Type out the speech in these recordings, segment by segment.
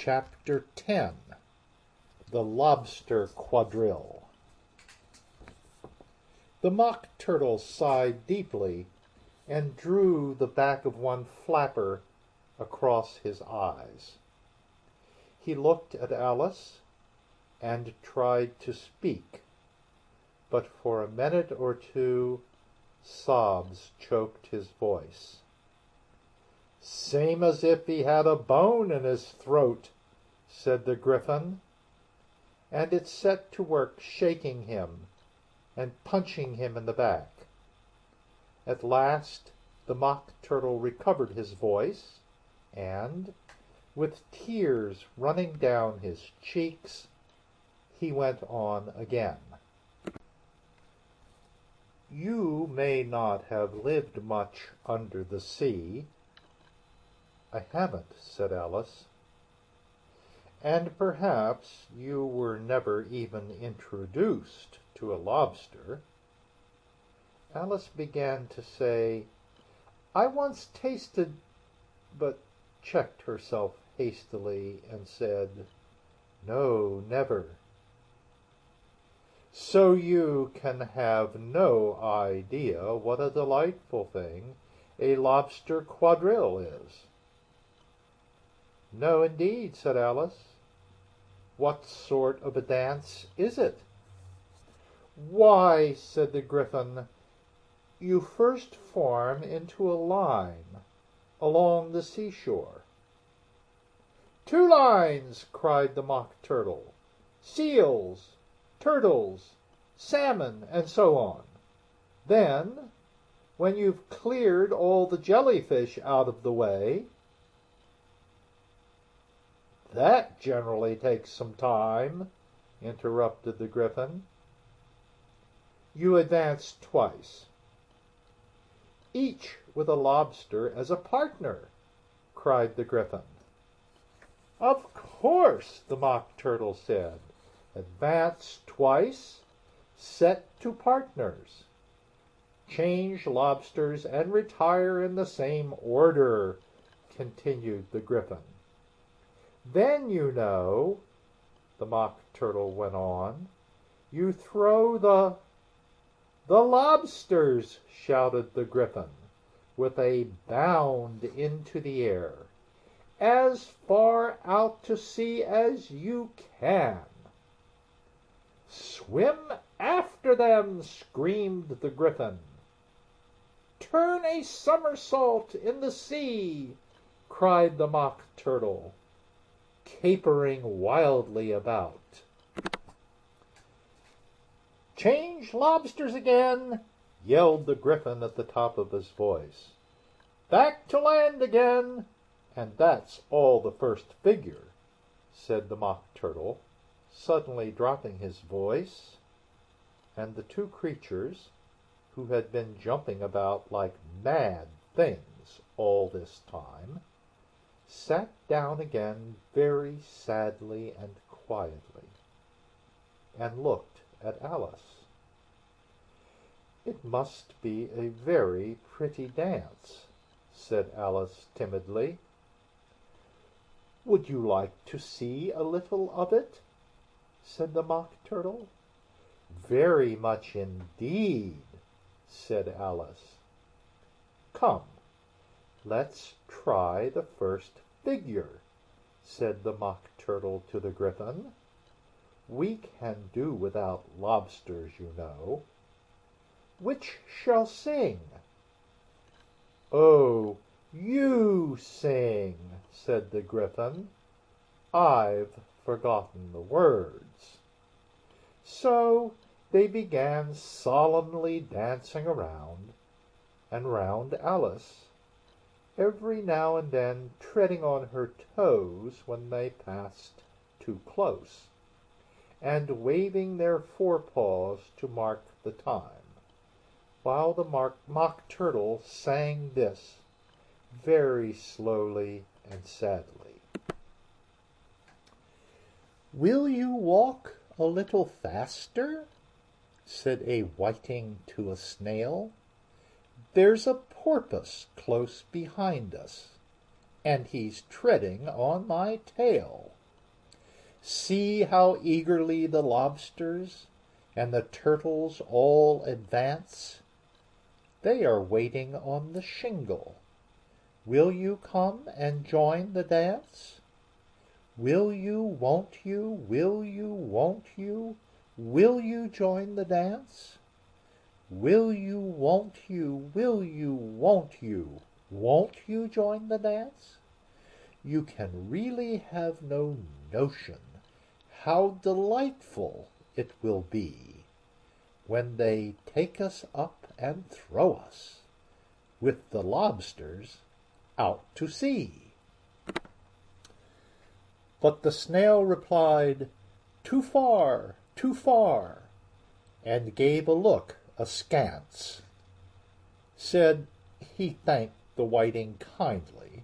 Chapter 10. The Lobster Quadrille. The Mock Turtle sighed deeply and drew the back of one flapper across his eyes. He looked at Alice and tried to speak, but for a minute or two sobs choked his voice. "Same as if he had a bone in his throat," said the Gryphon, and it set to work shaking him and punching him in the back. At last the Mock Turtle recovered his voice, and, with tears running down his cheeks, he went on again. "You may not have lived much under the sea." "I haven't," said Alice. "And perhaps you were never even introduced to a lobster." Alice began to say, "I once tasted," but checked herself hastily and said, "No, never." "So you can have no idea what a delightful thing a lobster quadrille is." "No, indeed," said Alice. "What sort of a dance is it?" "Why," said the Gryphon, "you first form into a line along the seashore." "Two lines!" cried the Mock Turtle. "Seals, turtles, salmon, and so on. Then, when you've cleared all the jellyfish out of the way—" "That generally takes some time," interrupted the Gryphon. "You advance twice, each with a lobster as a partner," cried the Gryphon. "Of course," the Mock Turtle said. "Advance twice, set to partners. Change lobsters and retire in the same order," continued the Gryphon. "Then, you know," the Mock Turtle went on, "you throw the—" "The lobsters!" shouted the Gryphon, with a bound into the air. "As far out to sea as you can." "Swim after them!" screamed the Gryphon. "Turn a somersault in the sea!" cried the Mock Turtle, capering wildly about. "Change lobsters again!" yelled the Gryphon at the top of his voice. "Back to land again! And that's all the first figure," said the Mock Turtle, suddenly dropping his voice, and the two creatures, who had been jumping about like mad things all this time, sat down again very sadly and quietly, and looked at Alice. "It must be a very pretty dance," said Alice timidly. "Would you like to see a little of it?" said the Mock Turtle. "Very much indeed," said Alice. "Come, let's try the first figure," said the Mock Turtle to the Gryphon. "We can do without lobsters, you know. Which shall sing?" "Oh, you sing," said the Gryphon. "I've forgotten the words." So they began solemnly dancing around and round Alice, every now and then treading on her toes when they passed too close, and waving their forepaws to mark the time, while the Mock Turtle sang this, very slowly and sadly. "Will you walk a little faster?" said a whiting to a snail. "There's a porpoise close behind us, and he's treading on my tail." See how eagerly the lobsters and the turtles all advance. They are waiting on the shingle. Will you come and join the dance? Will you, won't you, will you, won't you, will you join the dance? Will you, won't you, will you, won't you join the dance? You can really have no notion how delightful it will be when they take us up and throw us, with the lobsters, out to sea. But the snail replied, too far, and gave a look askance. Said he thanked the whiting kindly,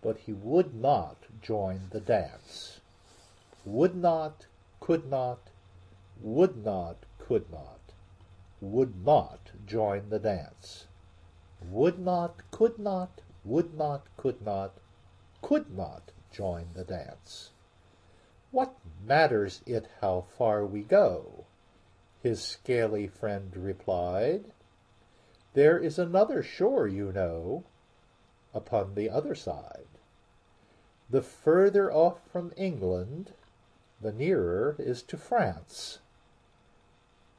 but he would not join the dance. Would not, could not, would not, could not, would not join the dance. Would not, could not, would not, could not join the dance. What matters it how far we go? His scaly friend replied. There is another shore, you know, upon the other side. The further off from England, the nearer is to France.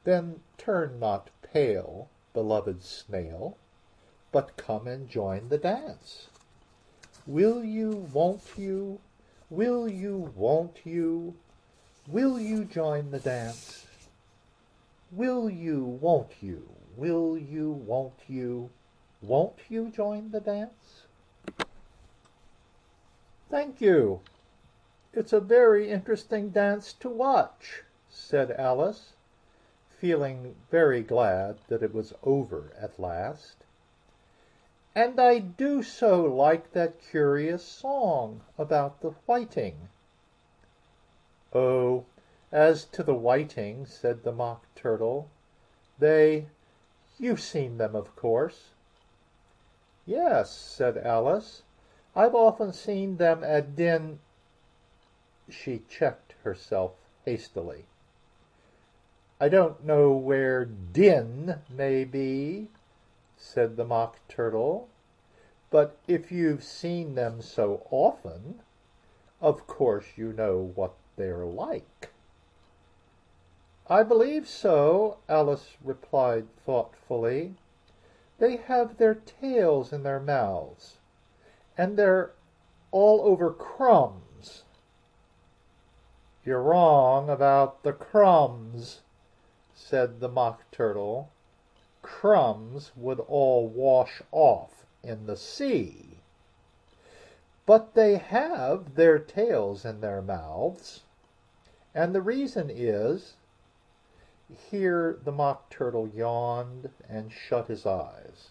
Then turn not pale, beloved snail, but come and join the dance. Will you, won't you, will you, won't you, will you join the dance? Will you, won't you, will you, won't you join the dance? Thank you. It's a very interesting dance to watch, said Alice, feeling very glad that it was over at last. And I do so like that curious song about the whiting. Oh, as to the whiting, said the Mock Turtle, you've seen them, of course. Yes, said Alice, I've often seen them at She checked herself hastily. I don't know where Din may be, said the Mock Turtle, but if you've seen them so often, of course you know what they're like. I believe so, Alice replied thoughtfully. They have their tails in their mouths, and they're all over crumbs. You're wrong about the crumbs, said the Mock Turtle. Crumbs would all wash off in the sea. But they have their tails in their mouths, and the reason is... Here the Mock Turtle yawned and shut his eyes.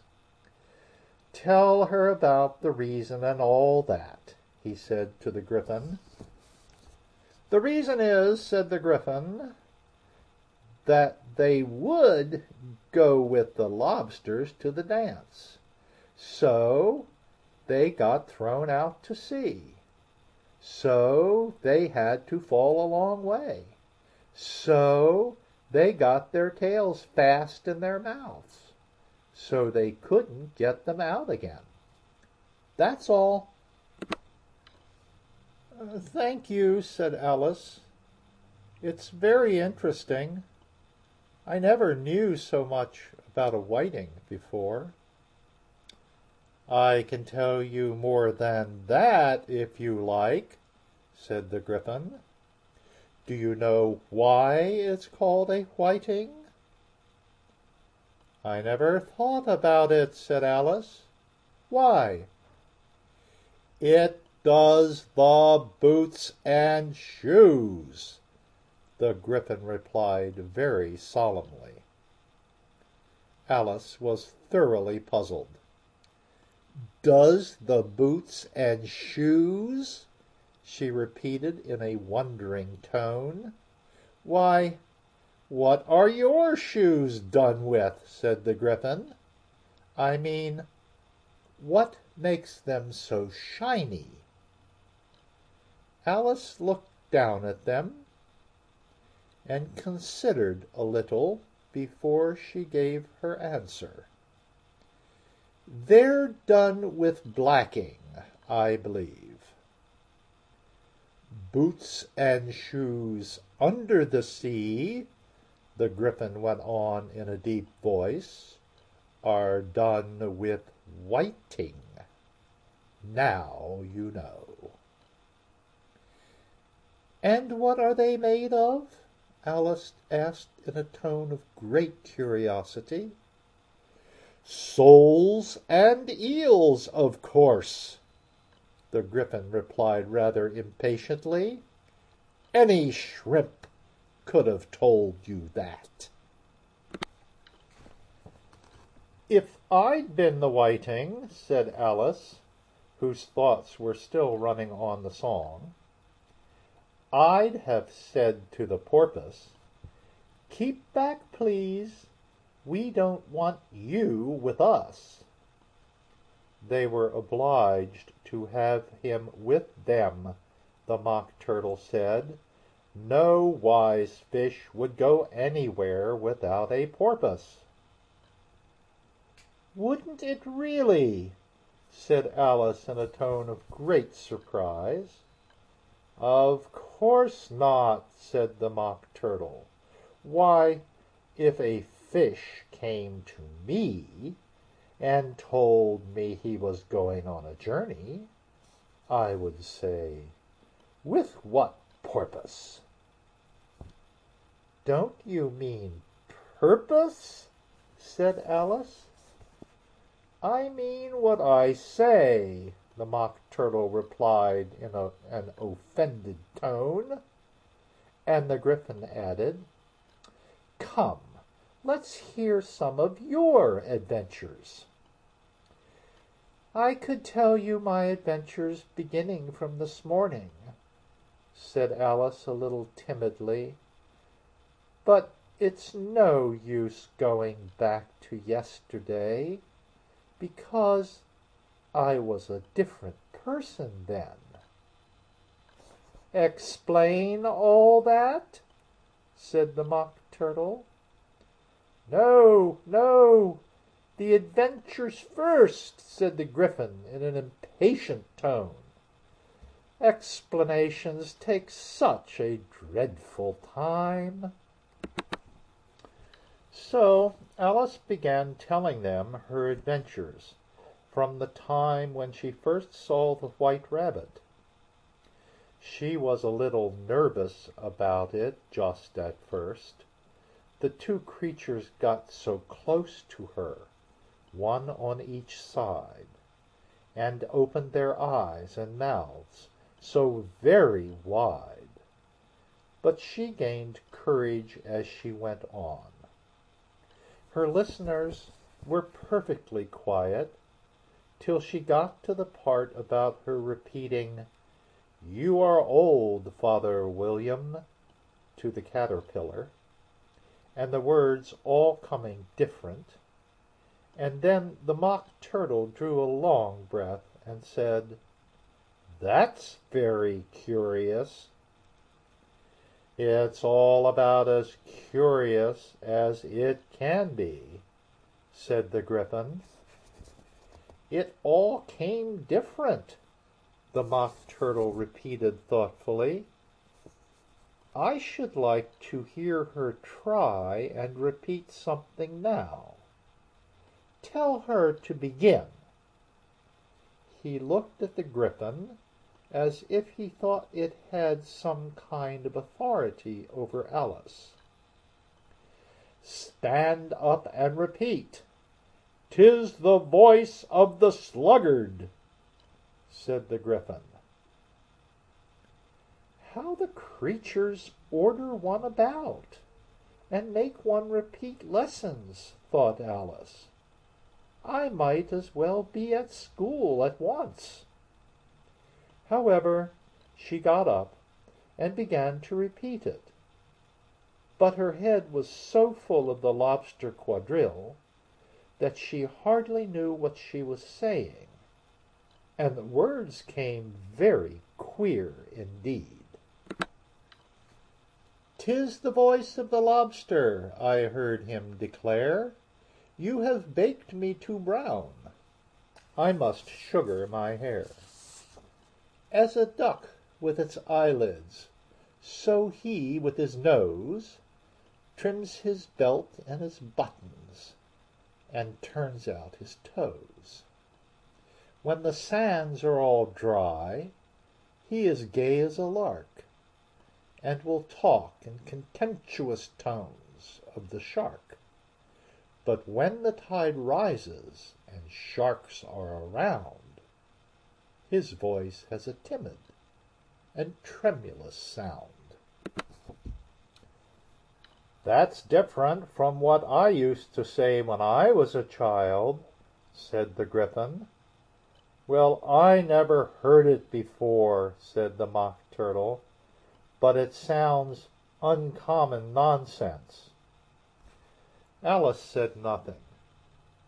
Tell her about the reason and all that, he said to the Gryphon. The reason is, said the Gryphon, that they would go with the lobsters to the dance. So they got thrown out to sea. So they had to fall a long way. So they got their tails fast in their mouths. So they couldn't get them out again. That's all. Thank you, said Alice. It's very interesting. I never knew so much about a whiting before. I can tell you more than that, if you like, said the Gryphon. Do you know why it's called a whiting? I never thought about it, said Alice. Why? It does the boots and shoes, the Gryphon replied very solemnly. Alice was thoroughly puzzled. Does the boots and shoes? She repeated in a wondering tone. Why, what are your shoes done with? Said the Gryphon. I mean, what makes them so shiny? Alice looked down at them and considered a little before she gave her answer. "They're done with blacking, I believe. Boots and shoes under the sea," the Gryphon went on in a deep voice, "are done with whiting. Now you know." "And what are they made of?" Alice asked in a tone of great curiosity. "Soles and eels, of course," the Gryphon replied rather impatiently. "Any shrimp could have told you that." "If I'd been the whiting," said Alice, whose thoughts were still running on the song, "I'd have said to the porpoise, 'Keep back, please. We don't want you with us.'" "They were obliged to have him with them," the Mock Turtle said. "No wise fish would go anywhere without a porpoise." "Wouldn't it really?" said Alice in a tone of great surprise. "Of course not," said the Mock Turtle. "Why, if a fish came to me and told me he was going on a journey, I would say, 'With what porpoise?'" "Don't you mean purpose?" said Alice. "I mean what I say," the Mock Turtle replied in an offended tone. And the Gryphon added, "Come, let's hear some of your adventures." "I could tell you my adventures beginning from this morning," said Alice a little timidly, "but it's no use going back to yesterday, because I was a different person then." "Explain all that?" said the Mock Turtle. "No, no, the adventures first," said the Gryphon in an impatient tone. "Explanations take such a dreadful time." So Alice began telling them her adventures from the time when she first saw the white rabbit. She was a little nervous about it just at first. The two creatures got so close to her, one on each side, and opened their eyes and mouths so very wide. But she gained courage as she went on. Her listeners were perfectly quiet till she got to the part about her repeating, "You are old, Father William," to the caterpillar, and the words all coming different, and then the Mock Turtle drew a long breath and said, "That's very curious." "It's all about as curious as it can be," said the Gryphon. "It all came different," the Mock Turtle repeated thoughtfully. "I should like to hear her try and repeat something now. Tell her to begin." He looked at the Gryphon as if he thought it had some kind of authority over Alice. "Stand up and repeat. 'Tis the voice of the sluggard," said the Gryphon. "How the creatures order one about, and make one repeat lessons," thought Alice. "I might as well be at school at once." However, she got up and began to repeat it. But her head was so full of the Lobster Quadrille that she hardly knew what she was saying, and the words came very queer indeed. "'Tis the voice of the lobster," I heard him declare. "You have baked me too brown. I must sugar my hair." As a duck with its eyelids, so he with his nose trims his belt and his buttons, and turns out his toes. When the sands are all dry, he is gay as a lark, and will talk in contemptuous tones of the shark. But when the tide rises and sharks are around, his voice has a timid and tremulous sound. "That's different from what I used to say when I was a child," said the Gryphon. "Well, I never heard it before," said the Mock Turtle, "but it sounds uncommon nonsense." Alice said nothing.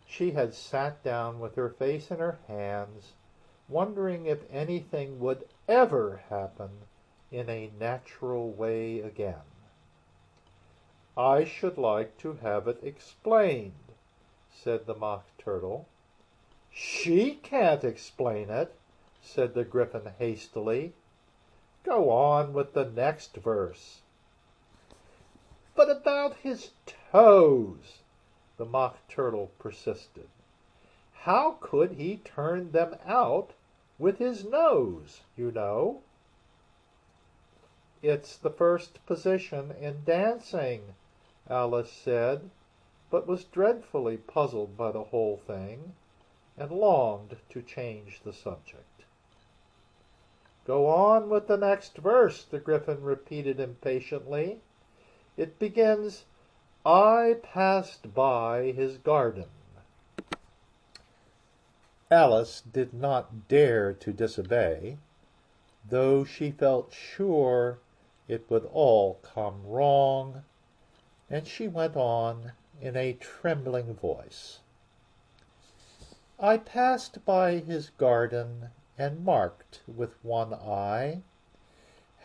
She had sat down with her face in her hands, wondering if anything would ever happen in a natural way again. "I should like to have it explained," said the Mock Turtle. "She can't explain it," said the Gryphon hastily. "Go on with the next verse." "But about his toes," the Mock Turtle persisted. "How could he turn them out with his nose, you know?" "It's the first position in dancing," Alice said, but was dreadfully puzzled by the whole thing, and longed to change the subject. "Go on with the next verse," the Gryphon repeated impatiently. "It begins, 'I passed by his garden.'" Alice did not dare to disobey, though she felt sure it would all come wrong, and she went on in a trembling voice. "I passed by his garden and marked with one eye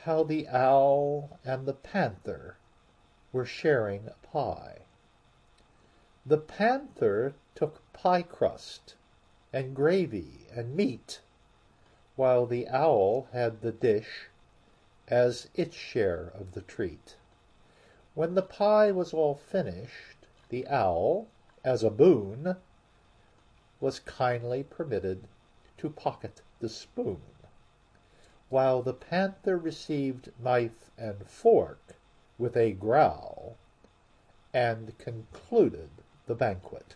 how the owl and the panther were sharing a pie. The panther took pie crust and gravy and meat, while the owl had the dish as its share of the treat. When the pie was all finished, the owl, as a boon, was kindly permitted to pocket the spoon, while the panther received knife and fork with a growl, and concluded the banquet."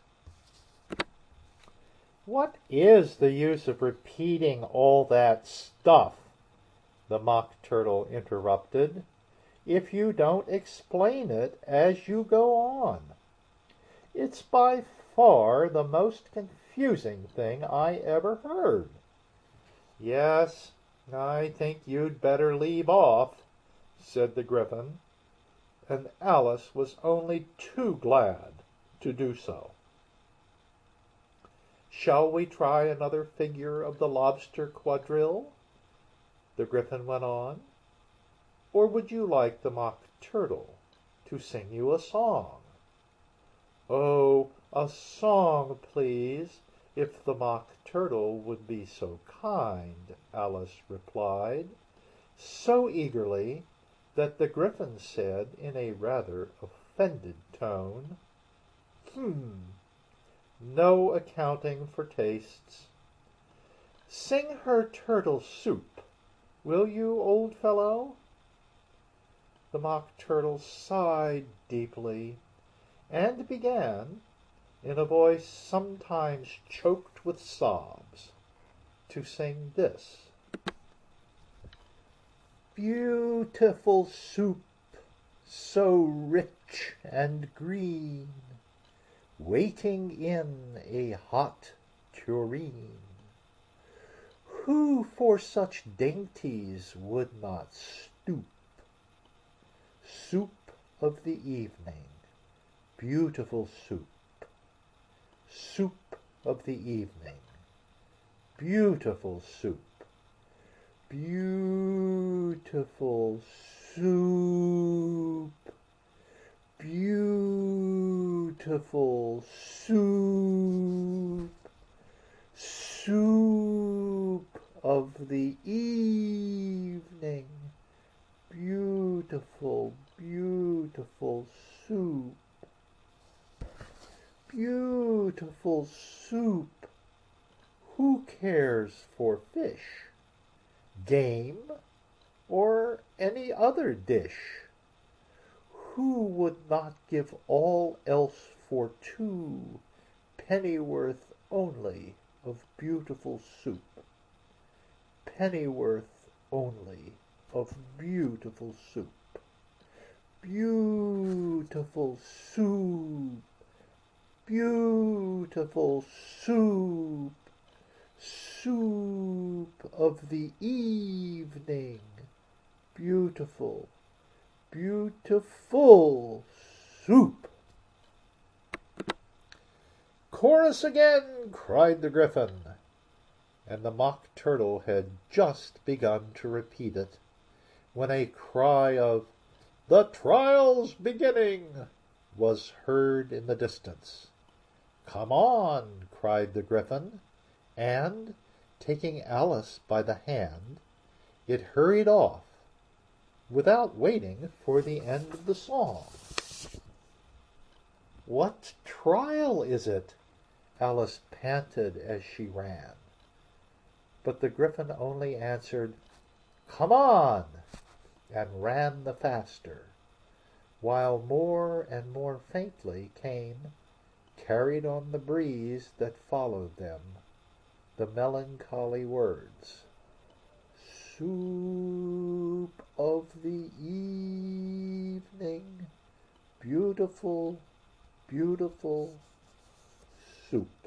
"What is the use of repeating all that stuff," the Mock Turtle interrupted, "if you don't explain it as you go on? It's by far the most confusing thing I ever heard." "Yes, I think you'd better leave off," said the Gryphon, and Alice was only too glad to do so. "Shall we try another figure of the Lobster Quadrille?" the Gryphon went on. "Or would you like the Mock Turtle to sing you a song?" "Oh, a song, please, if the Mock Turtle would be so kind," Alice replied, so eagerly that the Gryphon said in a rather offended tone, no accounting for tastes. Sing her turtle soup, will you, old fellow?" The Mock Turtle sighed deeply, and began, in a voice sometimes choked with sobs, to sing this: "Beautiful soup, so rich and green, waiting in a hot tureen. Who for such dainties would not stoop? Soup of the evening, beautiful soup. Soup of the evening, beautiful soup. Beautiful soup." beautiful soup, soup of the evening, beautiful, beautiful soup, beautiful soup. Who cares for fish, game, or any other dish? Who would not give all else for 2 pennyworth only of beautiful soup? Pennyworth only of beautiful soup. Beautiful soup, beautiful soup, soup of the evening, beautiful, beautiful soup. Chorus again, cried the Gryphon, and the Mock Turtle had just begun to repeat it, when a cry of "The trial's beginning" was heard in the distance. "Come on," cried the Gryphon, and, taking Alice by the hand, it hurried off, without waiting for the end of the song. "What trial is it?" Alice panted as she ran. But the Gryphon only answered, "Come on," and ran the faster, while more and more faintly came, carried on the breeze that followed them, the melancholy words, "Soup of the evening, beautiful, beautiful soup."